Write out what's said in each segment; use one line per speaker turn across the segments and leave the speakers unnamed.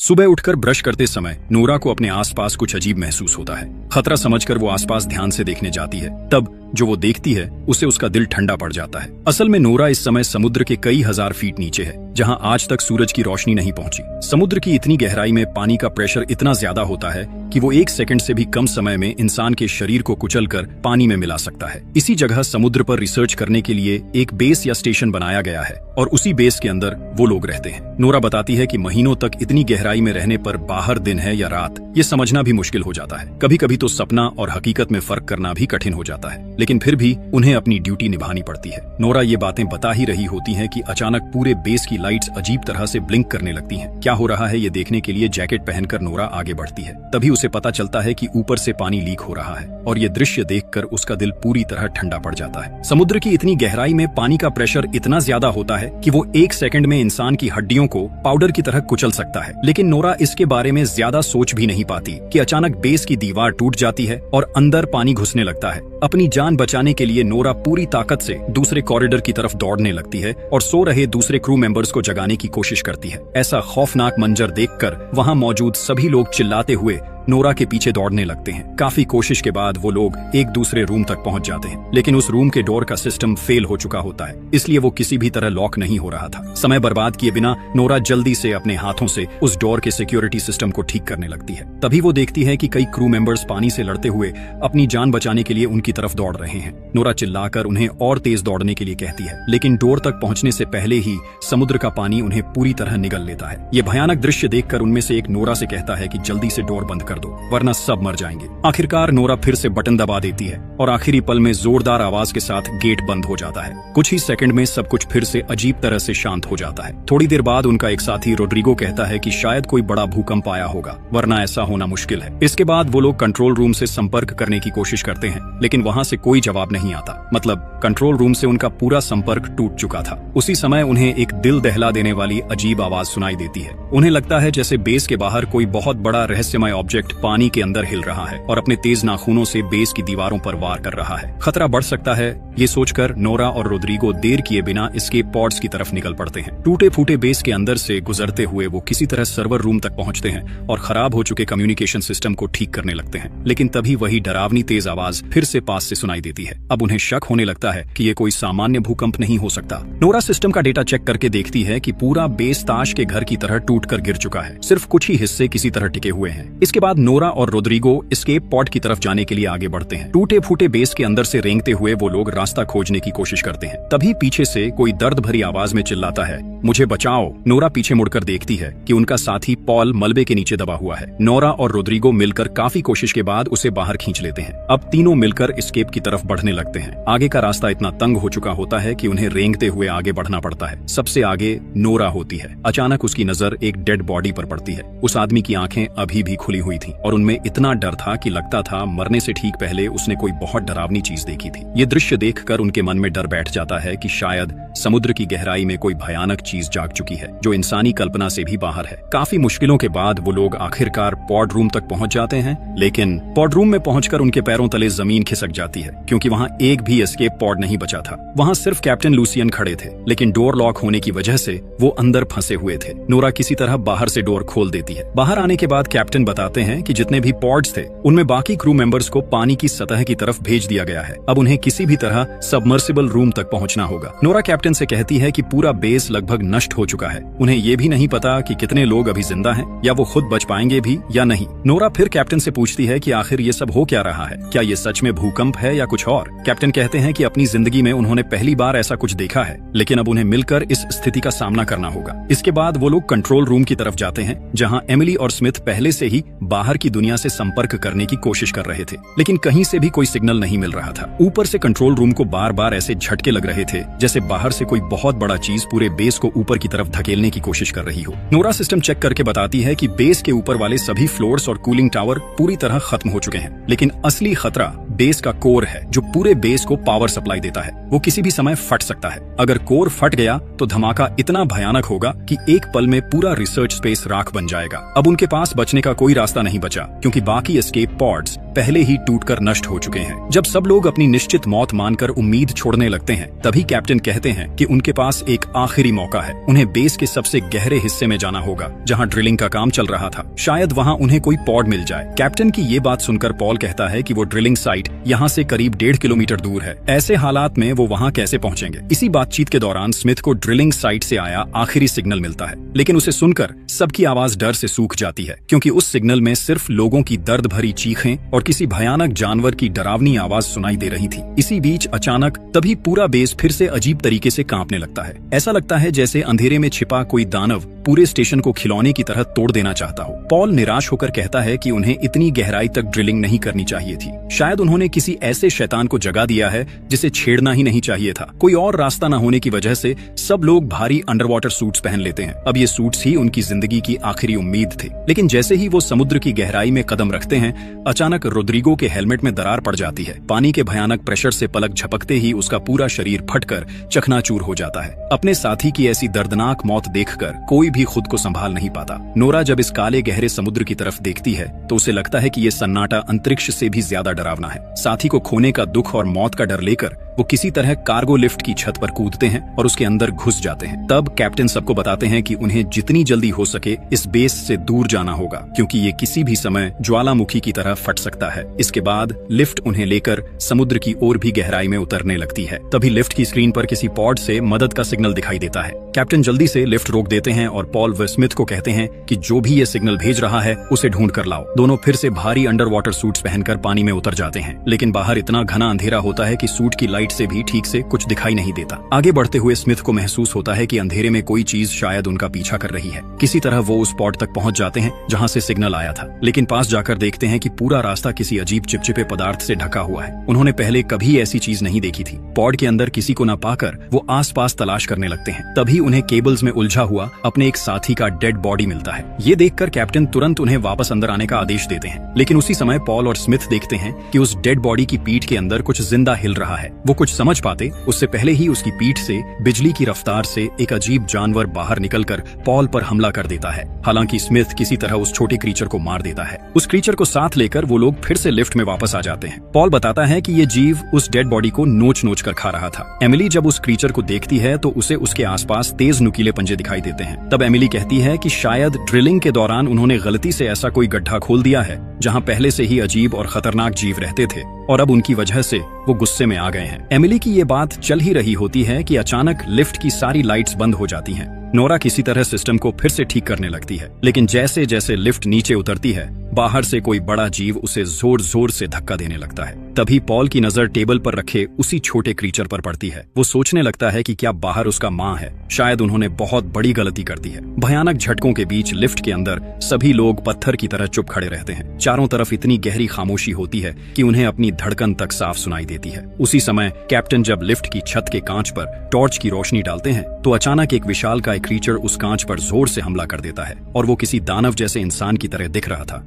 सुबह उठकर ब्रश करते समय नोरा को अपने आसपास कुछ अजीब महसूस होता है। खतरा समझकर वो आसपास ध्यान से देखने जाती है। तब जो वो देखती है उसे उसका दिल ठंडा पड़ जाता है। असल में नोरा इस समय समुद्र के कई हजार फीट नीचे है, जहां आज तक सूरज की रोशनी नहीं पहुंची। समुद्र की इतनी गहराई में पानी का प्रेशर इतना ज्यादा होता है कि वो 1 सेकंड से भी कम समय में इंसान के शरीर को कुचलकर पानी में मिला सकता है। इसी जगह समुद्र पर रिसर्च करने के लिए एक बेस या स्टेशन बनाया गया है और उसी बेस के अंदर वो लोग रहते हैं। नोरा बताती है कि महीनों तक इतनी गहराई में रहने पर बाहर दिन है या रात ये समझना भी मुश्किल हो जाता है। कभी कभी तो सपना और हकीकत में फर्क करना भी कठिन हो जाता है, लेकिन फिर भी उन्हें अपनी ड्यूटी निभानी पड़ती है। नोरा ये बातें बता ही रही होती हैं कि अचानक पूरे बेस की लाइट्स अजीब तरह से ब्लिंक करने लगती हैं। क्या हो रहा है ये देखने के लिए जैकेट पहनकर नोरा आगे बढ़ती है। तभी उसे पता चलता है कि ऊपर से पानी लीक हो रहा है और ये दृश्य देखकर उसका दिल पूरी तरह ठंडा पड़ जाता है। समुद्र की इतनी गहराई में पानी का प्रेशर इतना ज्यादा होता है कि वो 1 सेकंड में इंसान की हड्डियों को पाउडर की तरह कुचल सकता है। लेकिन नोरा इसके बारे में ज्यादा सोच भी नहीं पाती कि अचानक बेस की दीवार टूट जाती है और अंदर पानी घुसने लगता है। अपनी जान बचाने के लिए नोरा पूरी ताकत से दूसरे कॉरिडोर की तरफ दौड़ने लगती है और सो रहे दूसरे क्रू मेंबर्स को जगाने की कोशिश करती है। ऐसा खौफनाक मंजर देखकर वहां मौजूद सभी लोग चिल्लाते हुए नोरा के पीछे दौड़ने लगते हैं। काफी कोशिश के बाद वो लोग एक दूसरे रूम तक पहुंच जाते हैं, लेकिन उस रूम के डोर का सिस्टम फेल हो चुका होता है, इसलिए वो किसी भी तरह लॉक नहीं हो रहा था। समय बर्बाद किए बिना नोरा जल्दी से अपने हाथों से उस डोर के सिक्योरिटी सिस्टम को ठीक करने लगती है। तभी वो देखती है कि कई क्रू मेंबर्स पानी से लड़ते हुए अपनी जान बचाने के लिए उनकी तरफ दौड़ रहे हैं। नोरा चिल्लाकर उन्हें और तेज दौड़ने के लिए कहती है, लेकिन डोर तक पहुंचने से पहले ही समुद्र का पानी उन्हें पूरी तरह निगल लेता है। ये भयानक दृश्य देखकर उनमें से एक नोरा से कहता है कि जल्दी से डोर बंद कर दो, वरना सब मर जाएंगे। आखिरकार नोरा फिर से बटन दबा देती है और आखिरी पल में जोरदार आवाज के साथ गेट बंद हो जाता है। कुछ ही सेकंड में सब कुछ फिर से अजीब तरह से शांत हो जाता है। थोड़ी देर बाद उनका एक साथी रोड्रिगो कहता है कि शायद कोई बड़ा भूकंप आया होगा, वरना ऐसा होना मुश्किल है। इसके बाद वो लोग कंट्रोल रूम से संपर्क करने की कोशिश करते हैं, लेकिन वहां से कोई जवाब नहीं आता। मतलब कंट्रोल रूम से उनका पूरा संपर्क टूट चुका था। उसी समय उन्हें एक दिल दहला देने वाली अजीब आवाज सुनाई देती है। उन्हें लगता है जैसे बेस के बाहर कोई बहुत बड़ा रहस्यमय ऑब्जेक्ट पानी के अंदर हिल रहा है और अपने तेज नाखूनों से बेस की दीवारों पर वार कर रहा है। खतरा बढ़ सकता है, ये सोचकर नोरा और रोड्रिगो देर किए बिना एस्केप पॉड्स की तरफ निकल पड़ते हैं। टूटे फूटे बेस के अंदर से गुजरते हुए वो किसी तरह सर्वर रूम तक पहुंचते हैं और खराब हो चुके कम्युनिकेशन सिस्टम को ठीक करने लगते हैं। लेकिन तभी वही डरावनी तेज आवाज फिर से पास से सुनाई देती है। अब उन्हें शक होने लगता है कि ये कोई सामान्य भूकंप नहीं हो सकता। नोरा सिस्टम का डेटा चेक करके देखती है कि पूरा बेस ताश के घर की तरह टूटकर गिर चुका है, सिर्फ कुछ ही हिस्से किसी तरह टिके हुए हैं। इसके बाद नोरा और रोड्रिगो एस्केप पॉड की तरफ जाने के लिए आगे बढ़ते हैं। टूटे फूटे बेस के अंदर से रेंगते हुए वो लोग रास्ता खोजने की कोशिश करते हैं। तभी पीछे से कोई दर्द भरी आवाज में चिल्लाता है, मुझे बचाओ। नोरा पीछे मुड़कर देखती है कि उनका साथी पॉल मलबे के नीचे दबा हुआ है। नोरा और रोड्रिगो मिलकर काफी कोशिश के बाद उसे बाहर खींच लेते हैं। अब तीनों मिलकर एस्केप की तरफ बढ़ने लगते हैं। आगे का रास्ता इतना तंग हो चुका होता है कि उन्हें रेंगते हुए आगे बढ़ना पड़ता है। सबसे आगे नोरा होती है। अचानक उसकी नजर एक डेड बॉडी पर पड़ती है। उस आदमी की आंखें अभी भी खुली हुई थी और उनमें इतना डर था कि लगता था मरने से ठीक पहले उसने कोई बहुत डरावनी चीज देखी थी। ये दृश्य देखकर उनके मन में डर बैठ जाता है कि शायद समुद्र की गहराई में कोई भयानक चीज जाग चुकी है जो इंसानी कल्पना से भी बाहर है। काफी मुश्किलों के बाद वो लोग आखिरकार पॉड रूम तक पहुंच जाते हैं, लेकिन पॉड रूम में पहुंचकर उनके पैरों तले जमीन खिसक जाती है क्योंकि वहां एक भी एस्केप पॉड नहीं बचा था। वहां सिर्फ कैप्टन लूसियन खड़े थे, लेकिन डोर लॉक होने की वजह से वो अंदर फंसे हुए थे। नोरा किसी तरह बाहर से डोर खोल देती है। बाहर आने के बाद कैप्टन बताते हैं कि जितने भी पॉड्स थे उनमें बाकी क्रू मेंबर्स को पानी की सतह की तरफ भेज दिया गया है। अब उन्हें किसी भी तरह सबमर्सिबल रूम तक पहुंचना होगा। नोरा कैप्टन से कहती है कि पूरा बेस लगभग नष्ट हो चुका है। उन्हें ये भी नहीं पता कि कितने लोग अभी जिंदा हैं या वो खुद बच पाएंगे भी या नहीं। नोरा फिर कैप्टन से पूछती है कि आखिर ये सब हो क्या रहा है, क्या ये सच में भूकंप है या कुछ और। कैप्टन कहते हैं कि अपनी जिंदगी में उन्होंने पहली बार ऐसा कुछ देखा है, लेकिन अब उन्हें मिलकर इस स्थिति का सामना करना होगा। इसके बाद वो लोग कंट्रोल रूम की तरफ जाते हैं, जहां एमिली और स्मिथ पहले से ही बाहर की दुनिया से संपर्क करने की कोशिश कर रहे थे, लेकिन कहीं से भी कोई सिग्नल नहीं मिल रहा था। ऊपर से कंट्रोल रूम को बार बार ऐसे झटके लग रहे थे जैसे बाहर से कोई बहुत बड़ा चीज पूरे बेस को ऊपर की तरफ धकेलने की कोशिश कर रही हो। नोरा सिस्टम चेक करके बताती है कि बेस के ऊपर वाले सभी फ्लोर्स और कूलिंग टावर पूरी तरह खत्म हो चुके हैं, लेकिन असली खतरा बेस का कोर है जो पूरे बेस को पावर सप्लाई देता है। वो किसी भी समय फट सकता है। अगर कोर फट गया तो धमाका इतना भयानक होगा कि एक पल में पूरा रिसर्च स्पेस राख बन जाएगा। अब उनके पास बचने का कोई रास्ता नहीं बचा क्योंकि बाकी एस्केप पॉड्स पहले ही टूटकर नष्ट हो चुके हैं। जब सब लोग अपनी निश्चित मौत मानकर उम्मीद छोड़ने लगते हैं, तभी कैप्टन कहते हैं कि उनके पास एक आखिरी मौका है। उन्हें बेस के सबसे गहरे हिस्से में जाना होगा जहां ड्रिलिंग का काम चल रहा था। शायद वहां उन्हें कोई पॉड मिल जाए। कैप्टन की ये बात सुनकर पॉल कहता है कि वो ड्रिलिंग साइट यहाँ से करीब 1.5 किलोमीटर दूर है। ऐसे हालात में वो वहाँ कैसे पहुँचेंगे? इसी बातचीत के दौरान स्मिथ को ड्रिलिंग साइट से आया आखिरी सिग्नल मिलता है, लेकिन उसे सुनकर सबकी आवाज डर से सूख जाती है क्योंकि उस सिग्नल में सिर्फ लोगों की दर्द भरी चीखें और किसी भयानक जानवर की डरावनी आवाज सुनाई दे रही थी। इसी बीच अचानक तभी पूरा बेस फिर से अजीब तरीके से कांपने लगता है। ऐसा लगता है जैसे अंधेरे में छिपा कोई दानव पूरे स्टेशन को खिलौने की तरह तोड़ देना चाहता हो। पॉल निराश होकर कहता है कि उन्हें इतनी गहराई तक ड्रिलिंग नहीं करनी चाहिए थी। शायद उन्होंने किसी ऐसे शैतान को जगा दिया है जिसे छेड़ना ही नहीं चाहिए था। कोई और रास्ता न होने की वजह से सब लोग भारी अंडरवाटर सूट्स पहन लेते हैं। अब ये सूट्स ही उनकी जिंदगी की आखिरी उम्मीद थे। लेकिन जैसे ही वो समुद्र की गहराई में कदम रखते हैं, अचानक रोड्रिगो के हेलमेट में दरार पड़ जाती है। पानी के भयानक प्रेशर से पलक झपकते ही उसका पूरा शरीर फटकर चकनाचूर हो जाता है। अपने साथी की ऐसी दर्दनाक मौत देखकर कोई भी खुद को संभाल नहीं पाता। नोरा जब इस काले गहरे समुद्र की तरफ देखती है तो उसे लगता है कि ये सन्नाटा अंतरिक्ष से भी ज्यादा डरावना है। साथी को खोने का दुख और मौत का डर लेकर वो किसी तरह कार्गो लिफ्ट की छत पर कूदते हैं और उसके अंदर घुस जाते हैं। तब कैप्टन सबको बताते हैं कि उन्हें जितनी जल्दी हो सके इस बेस से दूर जाना होगा क्योंकि ये किसी भी समय ज्वालामुखी की तरह फट सकता है। इसके बाद लिफ्ट उन्हें लेकर समुद्र की ओर भी गहराई में उतरने लगती है। तभी लिफ्ट की स्क्रीन पर किसी पॉड से मदद का सिग्नल दिखाई देता है। कैप्टन जल्दी से लिफ्ट रोक देते हैं और पॉल व स्मिथ को कहते हैं कि जो भी ये सिग्नल भेज रहा है उसे ढूंढ कर लाओ। दोनों फिर से भारी अंडर वाटर सूट्स पहनकर पानी में उतर जाते हैं, लेकिन बाहर इतना घना अंधेरा होता है कि सूट की लाइट से भी ठीक से कुछ दिखाई नहीं देता। आगे बढ़ते हुए स्मिथ को महसूस होता है कि अंधेरे में कोई चीज शायद उनका पीछा कर रही है। किसी तरह वो उस पॉड तक पहुंच जाते हैं जहां से सिग्नल आया था, लेकिन पास जाकर देखते हैं कि पूरा रास्ता किसी अजीब चिपचिपे पदार्थ से ढका हुआ है। उन्होंने पहले कभी ऐसी चीज नहीं देखी थी। पॉड के अंदर किसी को न पाकर वो आसपास तलाश करने लगते हैं। तभी उन्हें केबल्स में उलझा हुआ अपने एक साथी का डेड बॉडी मिलता है। ये देखकर कैप्टन तुरंत उन्हें वापस अंदर आने का आदेश देते हैं, लेकिन उसी समय पॉल और स्मिथ देखते हैं कि उस डेड बॉडी की पीठ के अंदर कुछ जिंदा हिल रहा है। वो कुछ समझ पाते उससे पहले ही उसकी पीठ से बिजली की रफ्तार से एक अजीब जानवर बाहर निकलकर पॉल पर हमला कर देता है। हालांकि स्मिथ किसी तरह उस छोटे क्रीचर को मार देता है। उस क्रीचर को साथ लेकर वो लोग फिर से लिफ्ट में वापस आ जाते हैं। पॉल बताता है कि ये जीव उस डेड बॉडी को नोच नोच कर खा रहा था। एमिली जब उस क्रीचर को देखती है तो उसे उसके आसपास तेज नुकीले पंजे दिखाई देते हैं। तब एमिली कहती है कि शायद ड्रिलिंग के दौरान उन्होंने गलती से ऐसा कोई गड्ढा खोल दिया है जहां पहले से ही अजीब और खतरनाक जीव रहते थे और अब उनकी वजह से वो गुस्से में आ गए हैं। एमिली की ये बात चल ही रही होती है कि अचानक लिफ्ट की सारी लाइट्स बंद हो जाती हैं। नोरा किसी तरह सिस्टम को फिर से ठीक करने लगती है, लेकिन जैसे जैसे लिफ्ट नीचे उतरती है बाहर से कोई बड़ा जीव उसे जोर जोर से धक्का देने लगता है। तभी पॉल की नजर टेबल पर रखे उसी छोटे क्रीचर पर पड़ती है। वो सोचने लगता है कि क्या बाहर उसका माँ है। शायद उन्होंने बहुत बड़ी गलती कर दी है। भयानक झटकों के बीच लिफ्ट के अंदर सभी लोग पत्थर की तरह चुप खड़े रहते हैं। चारों तरफ इतनी गहरी खामोशी होती है कि उन्हें अपनी धड़कन तक साफ सुनाई देती है। उसी समय कैप्टन जब लिफ्ट की छत के कांच पर टॉर्च की रोशनी डालते हैं तो अचानक एक विशालकाय क्रीचर उस कांच पर जोर से हमला कर देता है और वो किसी दानव जैसे इंसान की तरह दिख रहा था।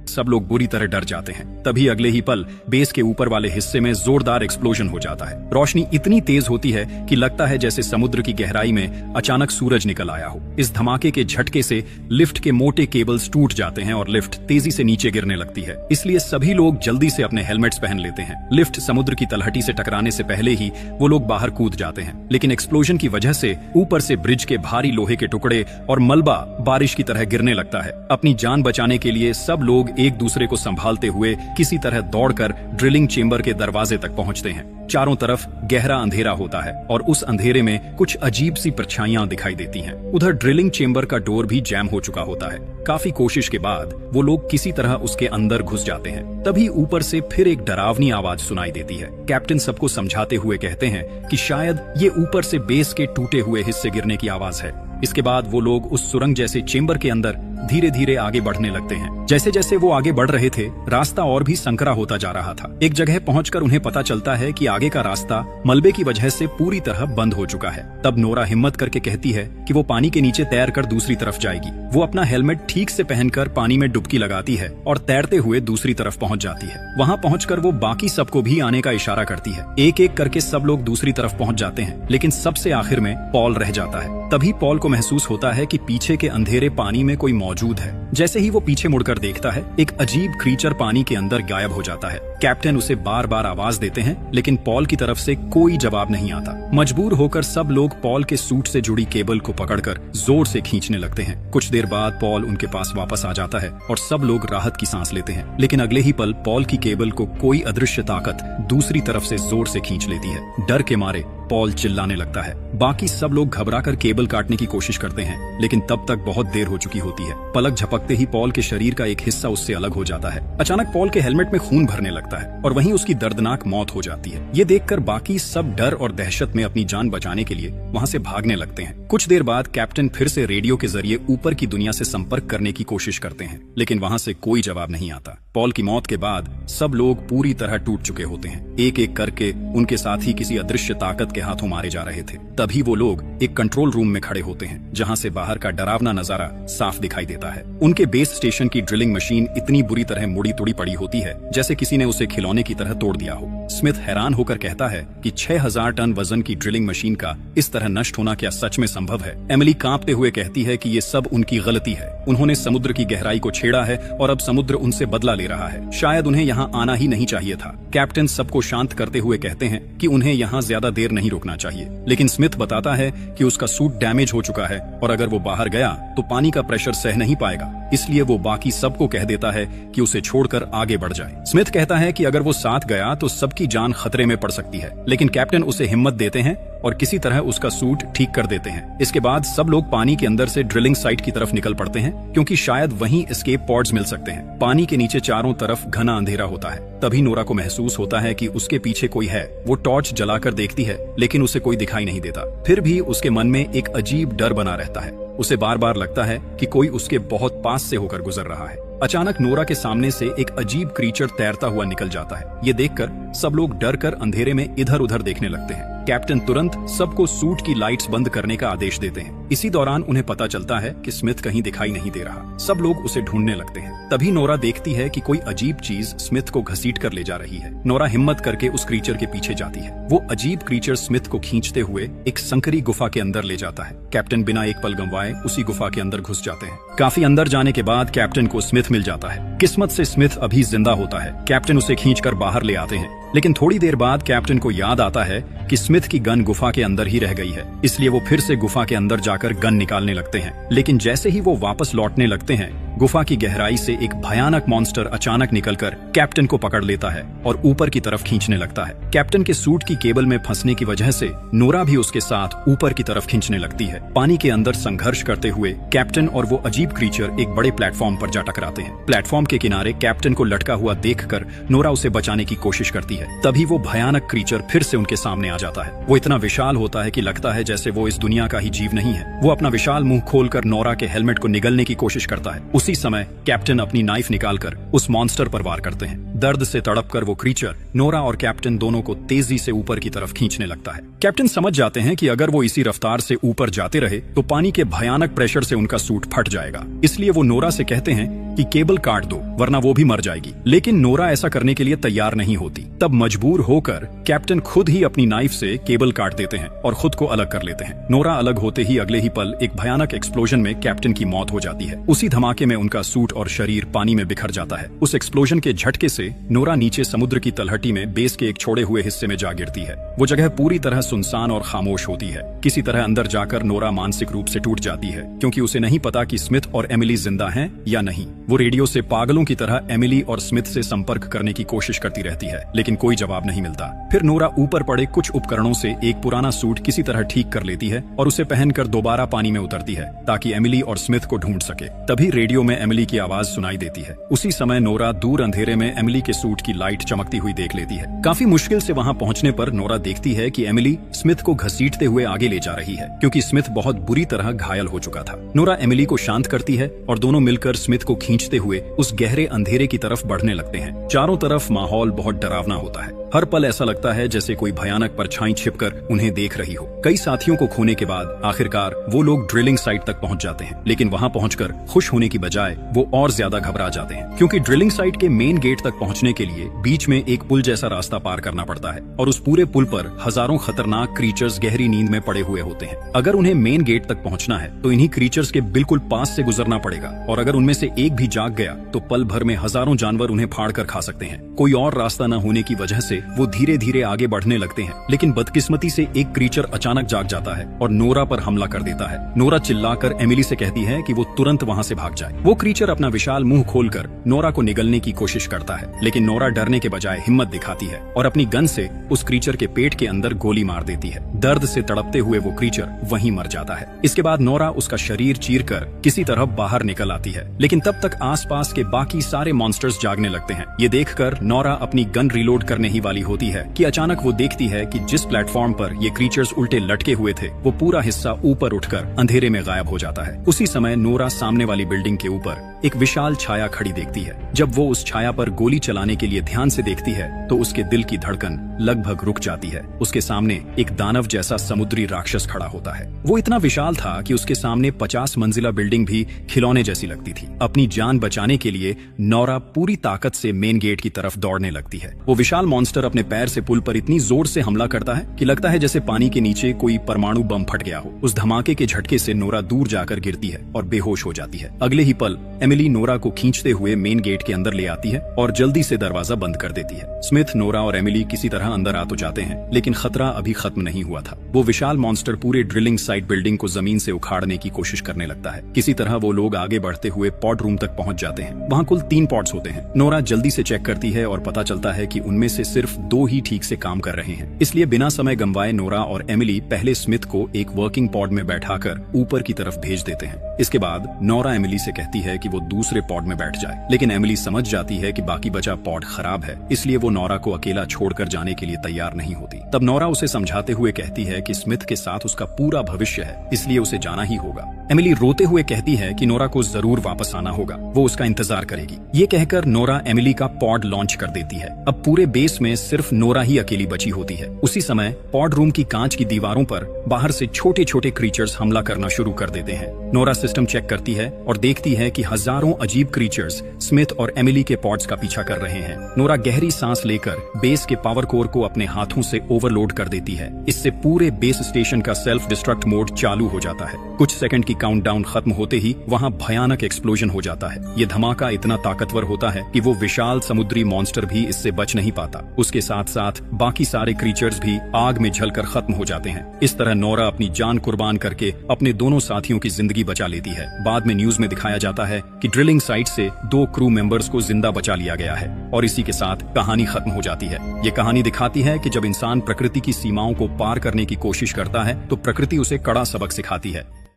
सब लोग बुरी तरह डर जाते हैं। तभी अगले ही पल बेस के ऊपर वाले हिस्से में जोरदार एक्सप्लोजन हो जाता है। रोशनी इतनी तेज होती है कि लगता है जैसे समुद्र की गहराई में अचानक सूरज निकल आया हो। इस धमाके के झटके से लिफ्ट के मोटे केबल्स टूट जाते हैं और लिफ्ट तेजी से नीचे गिरने लगती है। इसलिए सभी लोग जल्दी से अपने हेलमेट्स पहन लेते हैं। लिफ्ट समुद्र की तलहटी से टकराने से पहले ही वो लोग बाहर कूद जाते हैं, लेकिन एक्सप्लोजन की वजह से ऊपर से ब्रिज के भारी लोहे के टुकड़े और मलबा बारिश की तरह गिरने लगता है। अपनी जान बचाने के लिए सब लोग एक दूसरे को संभालते हुए किसी तरह दौड़कर ड्रिलिंग चेंबर के दरवाजे तक पहुंचते हैं। चारों तरफ गहरा अंधेरा होता है और उस अंधेरे में कुछ अजीब सी परछाइयां दिखाई देती हैं। उधर ड्रिलिंग चेंबर का डोर भी जैम हो चुका होता है। काफी कोशिश के बाद वो लोग किसी तरह उसके अंदर घुस जाते हैं। तभी ऊपर से फिर एक डरावनी आवाज सुनाई देती है। कैप्टन सबको समझाते हुए कहते हैं कि शायद ये ऊपर से बेस के टूटे हुए हिस्से गिरने की आवाज है। इसके बाद वो लोग उस सुरंग जैसे चेंबर के अंदर धीरे धीरे आगे बढ़ने लगते हैं। जैसे जैसे वो आगे बढ़ रहे थे, रास्ता और भी संकरा होता जा रहा था। एक जगह पहुंचकर उन्हें पता चलता है कि आगे का रास्ता मलबे की वजह से पूरी तरह बंद हो चुका है। तब नोरा हिम्मत करके कहती है कि वो पानी के नीचे तैर कर दूसरी तरफ जाएगी। वो अपना हेलमेट ठीक से पहनकर पानी में डुबकी लगाती है और तैरते हुए दूसरी तरफ पहुंच जाती है। वहां पहुंचकर वो बाकी सबको भी आने का इशारा करती है। एक एक करके सब लोग दूसरी तरफ पहुंच जाते हैं, लेकिन सबसे आखिर में पॉल रह जाता है। तभी पॉल को महसूस होता है कि पीछे के अंधेरे पानी में कोई मौजूद है। जैसे ही वो पीछे मुड़कर देखता है, एक अजीब क्रीचर पानी के अंदर गायब हो जाता है। कैप्टन उसे बार बार आवाज देते हैं, लेकिन पॉल की तरफ से कोई जवाब नहीं आता। मजबूर होकर सब लोग पॉल के सूट से जुड़ी केबल को पकड़कर जोर से खींचने लगते हैं। कुछ देर बाद पॉल उनके पास वापस आ जाता है और सब लोग राहत की सांस लेते हैं। लेकिन अगले ही पल पॉल की केबल को कोई अदृश्य ताकत दूसरी तरफ से जोर से खींच लेती है। डर के मारे पॉल चिल्लाने लगता है। बाकी सब लोग घबराकर केबल काटने की कोशिश करते हैं, लेकिन तब तक बहुत देर हो चुकी होती है। पलक झपकते ही पॉल के शरीर का एक हिस्सा उससे अलग हो जाता है। अचानक पॉल के हेलमेट में खून भरने लगता है और वहीं उसकी दर्दनाक मौत हो जाती है। ये देखकर बाकी सब डर और दहशत में अपनी जान बचाने के लिए वहाँ से भागने लगते हैं। कुछ देर बाद कैप्टन फिर से रेडियो के जरिए ऊपर की दुनिया से संपर्क करने की कोशिश करते हैं, लेकिन वहाँ से कोई जवाब नहीं आता। पॉल की मौत के बाद सब लोग पूरी तरह टूट चुके होते हैं। एक एक करके उनके साथी किसी अदृश्य ताकत के हाथों मारे जा रहे थे। तभी वो लोग एक कंट्रोल रूम में खड़े होते हैं, जहां से बाहर का डरावना नजारा साफ दिखाई देता है। उनके बेस स्टेशन की ड्रिलिंग मशीन इतनी बुरी तरह मुड़ी तुड़ी पड़ी होती है जैसे किसी ने उसे खिलौने की तरह तोड़ दिया हो। स्मिथ हैरान होकर कहता है कि 6000 टन वजन की ड्रिलिंग मशीन का इस तरह नष्ट होना क्या सच में संभव है? एमिली कांपते हुए कहती है कि ये सब उनकी गलती है। उन्होंने समुद्र की गहराई को छेड़ा है और अब समुद्र उनसे बदला ले रहा है। शायद उन्हें यहाँ आना ही नहीं चाहिए था। कैप्टन सबको शांत करते हुए कहते हैं कि उन्हें यहाँ ज्यादा देर नहीं रुकना चाहिए, लेकिन स्मिथ बताता है कि उसका सूट डैमेज हो चुका है और अगर वो बाहर गया तो पानी का प्रेशर सह नहीं पाएगा। इसलिए वो बाकी सबको कह देता है कि उसे छोड़कर आगे बढ़ जाए। स्मिथ कहता है कि अगर वो साथ गया तो सबकी जान खतरे में पड़ सकती है, लेकिन कैप्टन उसे हिम्मत देते हैं और किसी तरह उसका सूट ठीक कर देते हैं। इसके बाद सब लोग पानी के अंदर से ड्रिलिंग साइट की तरफ निकल पड़ते हैं, क्योंकि शायद वहीं एस्केप पॉड्स मिल सकते हैं। पानी के नीचे चारों तरफ घना अंधेरा होता है। तभी नोरा को महसूस होता है कि उसके पीछे कोई है। वो टॉर्च जलाकर देखती है, लेकिन उसे कोई दिखाई नहीं देता। फिर भी उसके मन में एक अजीब डर बना रहता है। उसे बार बार लगता है कि कोई उसके बहुत पास से होकर गुजर रहा है। अचानक नोरा के सामने से एक अजीब क्रीचर तैरता हुआ निकल जाता है। ये देखकर सब लोग डर कर अंधेरे में इधर उधर देखने लगते हैं। कैप्टन तुरंत सबको सूट की लाइट्स बंद करने का आदेश देते हैं। इसी दौरान उन्हें पता चलता है कि स्मिथ कहीं दिखाई नहीं दे रहा। सब लोग उसे ढूंढने लगते हैं। तभी नोरा देखती है कि कोई अजीब चीज स्मिथ को घसीट कर ले जा रही है। नोरा हिम्मत करके उस क्रीचर के पीछे जाती है। वो अजीब क्रीचर स्मिथ को खींचते हुए एक संकरी गुफा के अंदर ले जाता है। कैप्टन बिना एक पल गंवाए उसी गुफा के अंदर घुस जाते हैं। काफी अंदर जाने के बाद कैप्टन को स्मिथ मिल जाता है। किस्मत से स्मिथ अभी जिंदा होता है। कैप्टन उसे खींचकर बाहर ले आते हैं, लेकिन थोड़ी देर बाद कैप्टन को याद आता है कि स्मिथ की गन गुफा के अंदर ही रह गई है। इसलिए वो फिर से गुफा के अंदर जाकर गन निकालने लगते हैं। लेकिन जैसे ही वो वापस लौटने लगते हैं, गुफा की गहराई से एक भयानक मॉन्स्टर अचानक निकलकर कैप्टन को पकड़ लेता है और ऊपर की तरफ खींचने लगता है। कैप्टन के सूट की केबल में फंसने की वजह से नोरा भी उसके साथ ऊपर की तरफ खींचने लगती है। पानी के अंदर संघर्ष करते हुए कैप्टन और वो अजीब क्रीचर एक बड़े प्लेटफॉर्म पर जा टकराते हैं। प्लेटफॉर्म के किनारे कैप्टन को लटका हुआ देखकर नोरा उसे बचाने की कोशिश करती है। तभी वो भयानक क्रीचर फिर से उनके सामने आ जाता है। वो इतना विशाल होता है कि लगता है जैसे वो इस दुनिया का ही जीव नहीं है। वो अपना विशाल मुंह खोलकर नोरा के हेलमेट को निगलने की कोशिश करता है। उसी समय कैप्टन अपनी नाइफ निकालकर उस मॉन्स्टर पर वार करते हैं। दर्द से तड़पकर वो क्रीचर नोरा और कैप्टन दोनों को तेजी से ऊपर की तरफ खींचने लगता है। कैप्टन समझ जाते हैं कि अगर वो इसी रफ्तार से ऊपर जाते रहे तो पानी के भयानक प्रेशर से उनका सूट फट जाएगा। इसलिए वो नोरा से कहते हैं कि केबल काट दो, वरना वो भी मर जाएगी। लेकिन नोरा ऐसा करने के लिए तैयार नहीं होती। तब मजबूर होकर कैप्टन खुद ही अपनी नाइफ से केबल काट देते हैं और खुद को अलग कर लेते हैं। नोरा अलग होते ही अगले ही पल एक भयानक एक्सप्लोजन में कैप्टन की मौत हो जाती है। उसी धमाके में उनका सूट और शरीर पानी में बिखर जाता है। उस एक्सप्लोजन के झटके से नोरा नीचे समुद्र की तलहटी में बेस के एक छोड़े हुए हिस्से में जा गिरती है। वो जगह पूरी तरह सुनसान और खामोश होती है। किसी तरह अंदर जाकर नोरा मानसिक रूप से टूट जाती है, क्योंकि उसे नहीं पता कि स्मिथ और एमिली जिंदा हैं या नहीं। वो रेडियो से पागलों की तरह एमिली और स्मिथ से संपर्क करने की कोशिश करती रहती है, लेकिन कोई जवाब नहीं मिलता। फिर नोरा ऊपर पड़े कुछ उपकरणों से एक पुराना सूट किसी तरह ठीक कर लेती है और उसे पहनकर दोबारा पानी में उतरती है ताकि एमिली और स्मिथ को ढूंढ सके। तभी रेडियो में एमिली की आवाज सुनाई देती है। उसी समय नोरा दूर अंधेरे में एमिली एमिली के सूट की लाइट चमकती हुई देख लेती है। काफी मुश्किल से वहां पहुंचने पर नोरा देखती है कि एमिली स्मिथ को घसीटते हुए आगे ले जा रही है, क्योंकि स्मिथ बहुत बुरी तरह घायल हो चुका था। नोरा एमिली को शांत करती है और दोनों मिलकर स्मिथ को खींचते हुए उस गहरे अंधेरे की तरफ बढ़ने लगते हैं। चारों तरफ माहौल बहुत डरावना होता है। हर पल ऐसा लगता है जैसे कोई भयानक परछाई छिपकर उन्हें देख रही हो। कई साथियों को खोने के बाद आखिरकार वो लोग ड्रिलिंग साइट तक पहुंच जाते हैं, लेकिन वहां पहुंचकर खुश होने की बजाय वो और ज्यादा घबरा जाते हैं, क्योंकि ड्रिलिंग साइट के मेन गेट तक पहुंचने के लिए बीच में एक पुल जैसा रास्ता पार करना पड़ता है और उस पूरे पुल पर हजारों खतरनाक क्रीचर्स गहरी नींद में पड़े हुए होते हैं। अगर उन्हें मेन गेट तक पहुंचना है तो इन्हीं क्रीचर्स के बिल्कुल पास से गुजरना पड़ेगा, और अगर उनमें से एक भी जाग गया तो पल भर में हजारों जानवर उन्हें फाड़ कर खा सकते हैं। कोई और रास्ता न होने की वजह से वो धीरे धीरे आगे बढ़ने लगते हैं, लेकिन बदकिस्मती से एक क्रीचर अचानक जाग जाता है और नोरा पर हमला कर देता है। नोरा चिल्लाकर एमिली से कहती है कि वो तुरंत वहां से भाग जाए। वो क्रीचर अपना विशाल मुंह खोलकर नोरा को निगलने की कोशिश करता है, लेकिन नोरा डरने के बजाय हिम्मत दिखाती है और अपनी गन से उस क्रीचर के पेट के अंदर गोली मार देती है। दर्द से तड़पते हुए वो क्रीचर वहीं मर जाता है। इसके बाद नोरा उसका शरीर चीरकर किसी तरह बाहर निकल आती है, लेकिन तब तक आसपास के बाकी सारे मॉन्स्टर्स जागने लगते हैं। ये देखकर नोरा अपनी गन रिलोड करने ही वाली होती है कि अचानक वो देखती है कि जिस प्लेटफॉर्म पर ये क्रीचर्स उल्टे लटके हुए थे वो पूरा हिस्सा ऊपर उठकर अंधेरे में गायब हो जाता है। उसी समय नोरा सामने वाली बिल्डिंग के ऊपर एक विशाल छाया खड़ी देखती है। जब वो उस छाया पर गोली चलाने के लिए ध्यान से देखती है तो उसके दिल की धड़कन लगभग रुक जाती है। उसके सामने एक दानव जैसा समुद्री राक्षस खड़ा होता है। वो इतना विशाल था कि उसके सामने 50 मंजिला बिल्डिंग भी खिलौने जैसी लगती थी। अपनी जान बचाने के लिए नोरा पूरी ताकत से मेन गेट की तरफ दौड़ने लगती है। वो विशाल मॉन्स्टर अपने पैर से पुल पर इतनी जोर से हमला करता है कि लगता है जैसे पानी के नीचे कोई परमाणु बम फट गया हो। उस धमाके के झटके से नोरा दूर जाकर गिरती है और बेहोश हो जाती है। अगले ही पल एमिली नोरा को खींचते हुए मेन गेट के अंदर ले आती है और जल्दी से दरवाजा बंद कर देती है। स्मिथ, नोरा और एमिली किसी तरह अंदर आ तो जाते हैं, लेकिन खतरा अभी खत्म नहीं हुआ था। वो विशाल मॉन्स्टर पूरे ड्रिलिंग साइट बिल्डिंग को जमीन से उखाड़ने की कोशिश करने लगता है। किसी तरह वो लोग आगे बढ़ते हुए पॉड रूम तक पहुंच जाते हैं। वहाँ कुल 3 पॉड्स होते हैं। नोरा जल्दी से चेक करती है और पता चलता है कि उनमें से सिर्फ 2 ही ठीक से काम कर रहे हैं। इसलिए बिना समय गंवाए नोरा और एमिली पहले स्मिथ को एक वर्किंग पॉड में बैठाकर ऊपर की तरफ भेज देते हैं। इसके बाद नोरा एमिली से कहती है कि वो दूसरे पॉड में बैठ जाए, लेकिन एमिली समझ जाती है कि बाकी बचा पॉड खराब है, इसलिए वो नोरा को अकेला छोड़कर जाने के लिए तैयार नहीं होती। तब नोरा उसे समझाते हुए कहती है कि स्मिथ के साथ उसका पूरा भविष्य है, इसलिए उसे जाना ही होगा। एमिली रोते हुए कहती है कि नोरा को जरूर वापस आना होगा, वो उसका इंतजार करेगी। ये कहकर नोरा एमिली का पॉड लॉन्च कर देती है। अब पूरे बेस में सिर्फ नोरा ही अकेली बची होती है। उसी समय पॉड रूम की कांच की दीवारों पर बाहर से छोटे छोटे क्रीचर्स हमला करना शुरू कर देते हैं। नोरा सिस्टम चेक करती है और देखती है कि हजारों अजीब क्रीचर्स स्मिथ और एमिली के पॉड्स का पीछा कर रहे हैं। नोरा गहरी सांस लेकर बेस के पावर कोर को अपने हाथों से ओवरलोड कर देती है। इससे पूरे बेस स्टेशन का सेल्फ डिस्ट्रक्ट मोड चालू हो जाता है। कुछ सेकंड की काउंटडाउन खत्म होते ही वहां भयानक एक्सप्लोजन हो जाता है। ये धमाका इतना ताकतवर होता है कि वो विशाल समुद्री मॉन्स्टर भी इससे बच नहीं पाता। उसके साथ साथ बाकी सारे क्रीचर्स भी आग में जलकर खत्म हो जाते हैं। इस तरह नोरा अपनी जान कुर्बान करके अपने दोनों साथियों की जिंदगी बचा लेती है। बाद में न्यूज में दिखाया जाता है कि ड्रिलिंग साइट से 2 क्रू मेंबर्स को जिंदा बचा लिया गया है और इसी के साथ कहानी खत्म हो जाती है। ये कहानी दिखाती है कि जब इंसान प्रकृति की सीमाओं को पार करने की कोशिश करता है तो प्रकृति उसे कड़ा सबक सिखाती है।